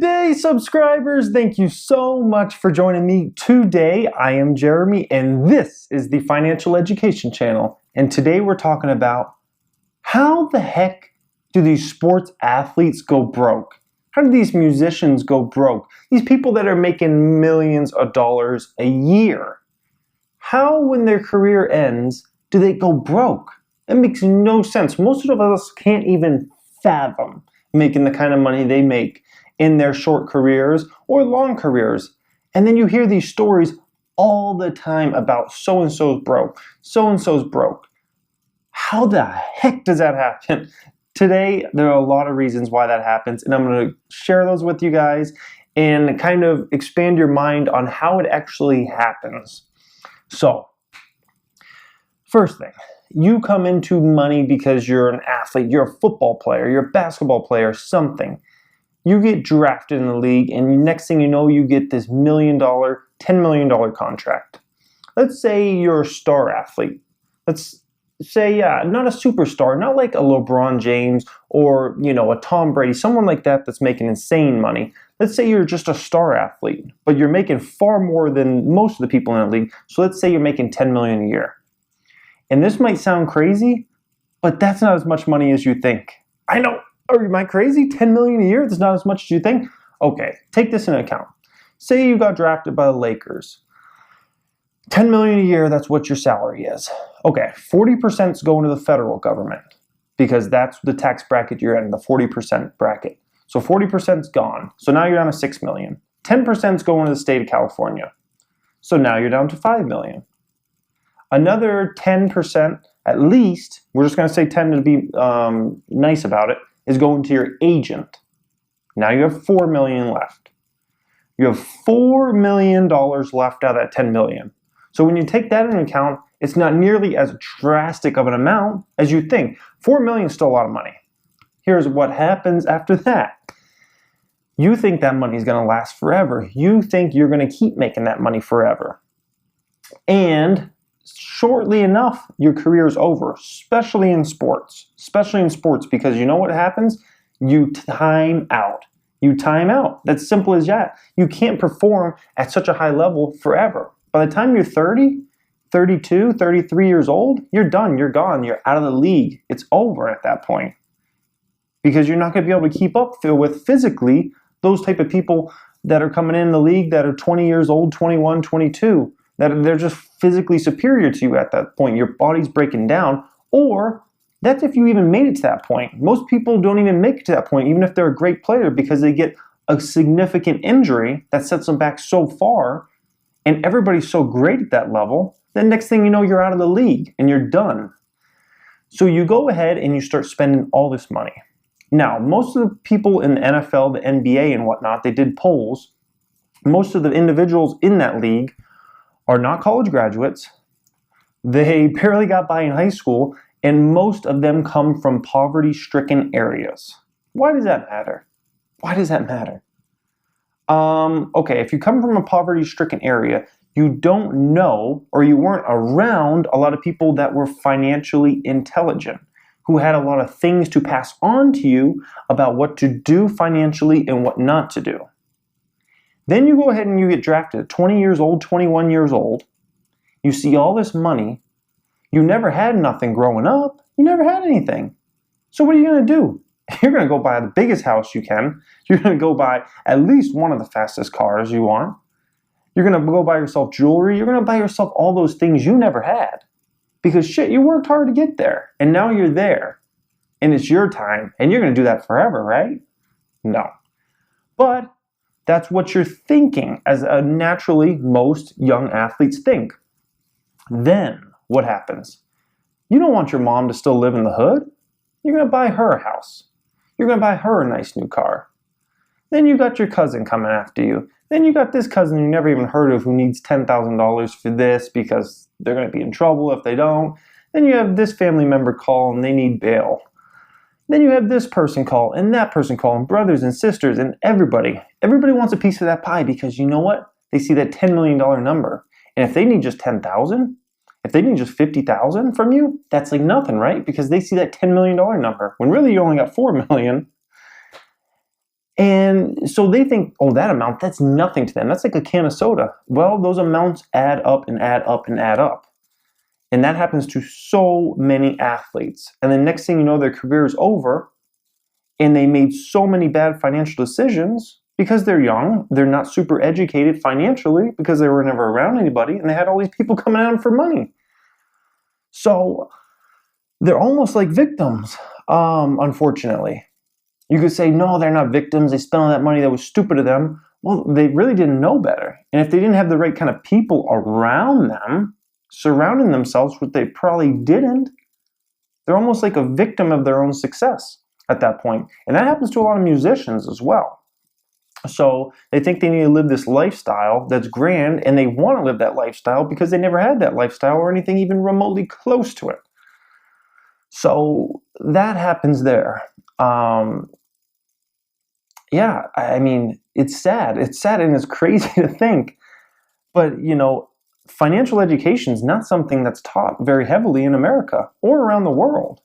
day, subscribers. Thank you so much for joining me today. I am Jeremy, and this is the Financial Education Channel. And today we're talking about how the heck do these sports athletes go broke? How do these musicians go broke? These people that are making millions of dollars a year. How, when their career ends, do they go broke? It makes no sense. Most of us can't even fathom making the kind of money they make in their short careers or long careers. And then you hear these stories all the time about so-and-so's broke, so-and-so's broke. How the heck does that happen? Today, there are a lot of reasons why that happens, and I'm going to share those with you guys and kind of expand your mind on how it actually happens. So, first thing, you come into money because you're an athlete, you're a football player, you're a basketball player, something. You get drafted in the league, and next thing you know, you get this $1 million, $10 million contract. Let's say you're a star athlete. Let's say, not a superstar, not like a LeBron James or, a Tom Brady, someone like that that's making insane money. Let's say you're just a star athlete, but you're making far more than most of the people in the league. So let's say you're making $10 million a year. And this might sound crazy, but that's not as much money as you think. I know. Am I crazy? $10 million a year? That's not as much as you think? Okay, take this into account. Say you got drafted by the Lakers. $10 million a year, that's what your salary is. Okay, 40% is going to the federal government because that's the tax bracket you're in, the 40% bracket. So 40% is gone. So now you're down to $6 million. 10% is going to the state of California. So now you're down to $5 million. Another 10%, at least, we're just going to say 10 to be nice about it, is going to your agent. Now you have $4 million left. You have $4 million left out of that $10 million. So when you take that into account, it's not nearly as drastic of an amount as you think. $4 million is still a lot of money. Here's what happens after that. You think that money is going to last forever. You think you're going to keep making that money forever. And shortly enough, your career is over, especially in sports. Especially in sports, because you know what happens? You time out. You time out. That's simple as that. You can't perform at such a high level forever. By the time you're 30, 32, 33 years old, you're done. You're gone. You're out of the league. It's over at that point. Because you're not going to be able to keep up with physically those type of people that are coming in the league that are 20 years old, 21, 22. That they're just physically superior to you at that point. Your body's breaking down. Or that's if you even made it to that point. Most people don't even make it to that point, even if they're a great player, because they get a significant injury that sets them back so far, and everybody's so great at that level, then next thing you know, you're out of the league and you're done. So you go ahead and you start spending all this money. Now, most of the people in the NFL, the NBA and whatnot, they did polls. Most of the individuals in that league are not college graduates. They barely got by in high school, and most of them come from poverty-stricken areas. Why does that matter? Why does that matter? Okay, if you come from a poverty-stricken area, you don't know or you weren't around a lot of people that were financially intelligent, who had a lot of things to pass on to you about what to do financially and what not to do. Then you go ahead and you get drafted at 20 years old, 21 years old. You see all this money. You never had nothing growing up. You never had anything. So what are you going to do? You're going to go buy the biggest house you can. You're going to go buy at least one of the fastest cars you want. You're going to go buy yourself jewelry. You're going to buy yourself all those things you never had. Because shit, you worked hard to get there. And now you're there. And it's your time. And you're going to do that forever, right? No. But that's what you're thinking, as naturally most young athletes think. Then what happens? You don't want your mom to still live in the hood. You're going to buy her a house. You're going to buy her a nice new car. Then you got your cousin coming after you. Then you got this cousin you never even heard of who needs $10,000 for this because they're going to be in trouble if they don't. Then you have this family member call and they need bail. Then you have this person call and that person call, and brothers and sisters and everybody. Everybody wants a piece of that pie because you know what? They see that $10 million number. And if they need just $10,000, if they need just $50,000 from you, that's like nothing, right? Because they see that $10 million number when really you only got $4 million. And so they think, oh, that amount, that's nothing to them. That's like a can of soda. Well, those amounts add up and add up and add up. And that happens to so many athletes. And the next thing you know, their career is over, and they made so many bad financial decisions because they're young, they're not super educated financially because they were never around anybody, and they had all these people coming at them for money. So they're almost like victims, unfortunately. You could say, no, they're not victims. They spent all that money that was stupid of them. Well, they really didn't know better. And if they didn't have the right kind of people around them, surrounding themselves, which they probably didn't, they're almost like a victim of their own success at that point. And that happens to a lot of musicians as well. So they think they need to live this lifestyle that's grand, and they want to live that lifestyle because they never had that lifestyle or anything even remotely close to it. So that happens there. Yeah, I mean, it's sad. It's sad and it's crazy to think. But, financial education is not something that's taught very heavily in America or around the world.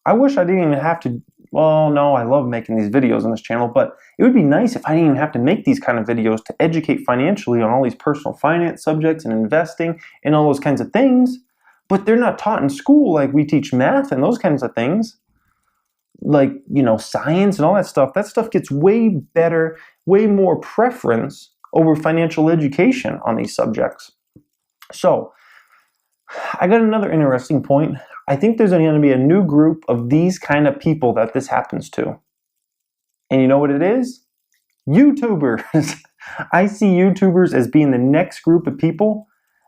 I wish I didn't even have to, well, no, I love making these videos on this channel, but it would be nice if I didn't even have to make these kind of videos to educate financially on all these personal finance subjects and investing and all those kinds of things. But they're not taught in school like we teach math and those kinds of things. Like, science and all that stuff. That stuff gets way better, way more preference over financial education on these subjects. So, I got another interesting point. I think there's going to be a new group of these kind of people that this happens to. And you know what it is? YouTubers. I see YouTubers as being the next group of people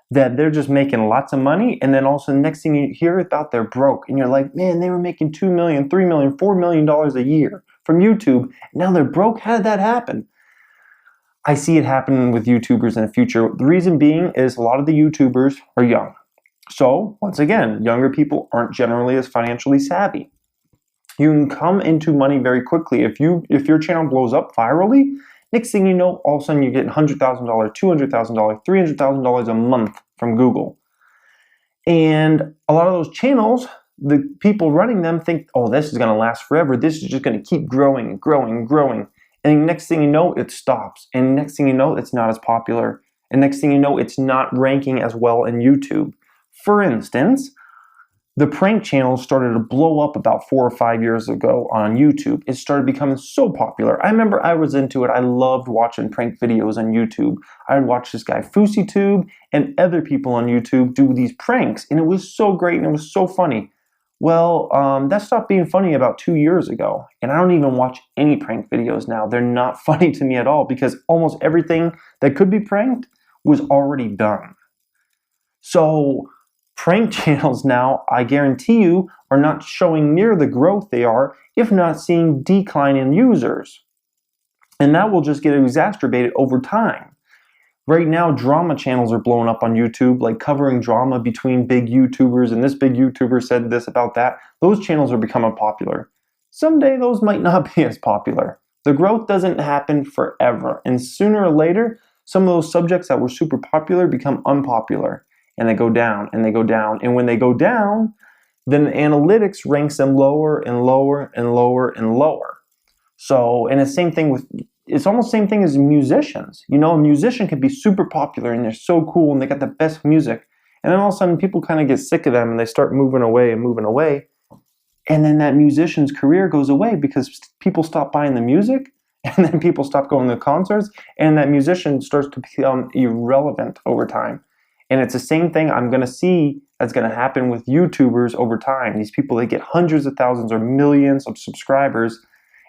that they're just making lots of money, and then also the next thing you hear about, they're broke. And you're like, man, they were making $2 million, $3 million, $4 million a year from YouTube. Now they're broke. How did that happen? I see it happening with YouTubers in the future. The reason being is a lot of the YouTubers are young. So, once again, younger people aren't generally as financially savvy. You can come into money very quickly. If your channel blows up virally, next thing you know, all of a sudden you're getting $100,000, $200,000, $300,000 a month from Google. And a lot of those channels, the people running them think, oh, this is going to last forever. This is just going to keep growing and growing and growing. And next thing you know, it stops. And next thing you know, it's not as popular. And next thing you know, it's not ranking as well in YouTube. For instance, the prank channels started to blow up about 4 or 5 years ago on YouTube. It started becoming so popular. I remember I was into it. I loved watching prank videos on YouTube. I would watch this guy FouseyTube and other people on YouTube do these pranks, and it was so great and it was so funny. Well, that stopped being funny about 2 years ago, and I don't even watch any prank videos now. They're not funny to me at all because almost everything that could be pranked was already done. So prank channels now, I guarantee you, are not showing near the growth they are, if not seeing decline in users. And that will just get exacerbated over time. Right now, drama channels are blowing up on YouTube, like covering drama between big YouTubers, and this big YouTuber said this about that. Those channels are becoming popular. Someday, those might not be as popular. The growth doesn't happen forever, and sooner or later, some of those subjects that were super popular become unpopular. And they go down, and they go down. And when they go down, then the analytics ranks them lower and lower and lower and lower. So, and it's almost the same thing as musicians. A musician can be super popular and they're so cool and they got the best music. And then all of a sudden people kind of get sick of them and they start moving away and moving away. And then that musician's career goes away because people stop buying the music, and then people stop going to concerts, and that musician starts to become irrelevant over time. And it's the same thing I'm going to see that's going to happen with YouTubers over time. These people, they get hundreds of thousands or millions of subscribers,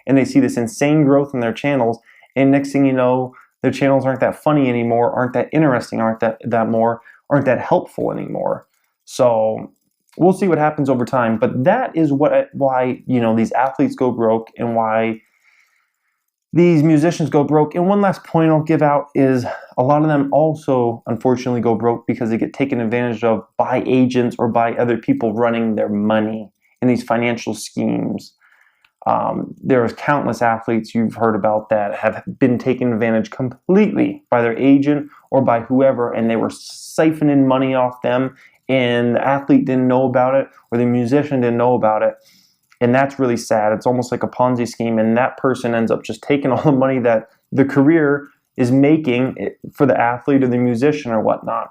and they see this insane growth in their channels. And next thing you know, their channels aren't that funny anymore, aren't that interesting, aren't that helpful anymore. So we'll see what happens over time. But that is why these athletes go broke and why these musicians go broke. And one last point I'll give out is a lot of them also, unfortunately, go broke because they get taken advantage of by agents or by other people running their money in these financial schemes. There's countless athletes you've heard about that have been taken advantage completely by their agent or by whoever, and they were siphoning money off them, and the athlete didn't know about it or the musician didn't know about it. And that's really sad. It's almost like a Ponzi scheme, and that person ends up just taking all the money that the career is making for the athlete or the musician or whatnot.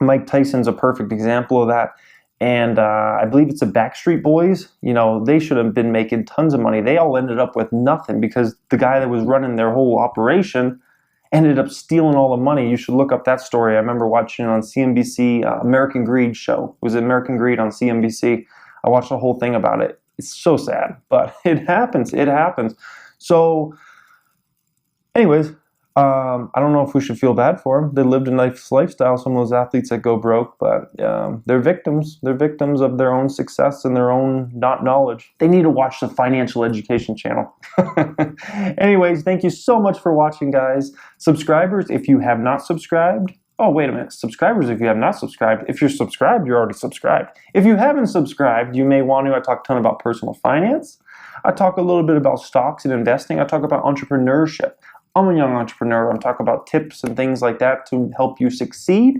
Mike Tyson's a perfect example of that. And I believe it's the Backstreet Boys. You know, they should have been making tons of money. They all ended up with nothing because the guy that was running their whole operation ended up stealing all the money. You should look up that story. I remember watching it on CNBC, American Greed show. It was American Greed on CNBC. I watched the whole thing about it. It's so sad, but it happens. It happens. So anyways, I don't know if we should feel bad for them. They lived a nice lifestyle, some of those athletes that go broke, but they're victims. They're victims of their own success and their own not knowledge. They need to watch the Financial Education channel. Anyways, thank you so much for watching, guys. Subscribers, if you have not subscribed, oh, wait a minute. Subscribers, if you have not subscribed, if you're subscribed, you're already subscribed. If you haven't subscribed, you may want to. I talk a ton about personal finance. I talk a little bit about stocks and investing. I talk about entrepreneurship. I'm a young entrepreneur. I'm talking about tips and things like that to help you succeed.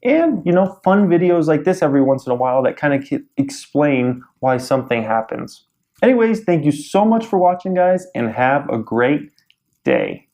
And, you know, fun videos like this every once in a while that kind of explain why something happens. Anyways, thank you so much for watching, guys, and have a great day.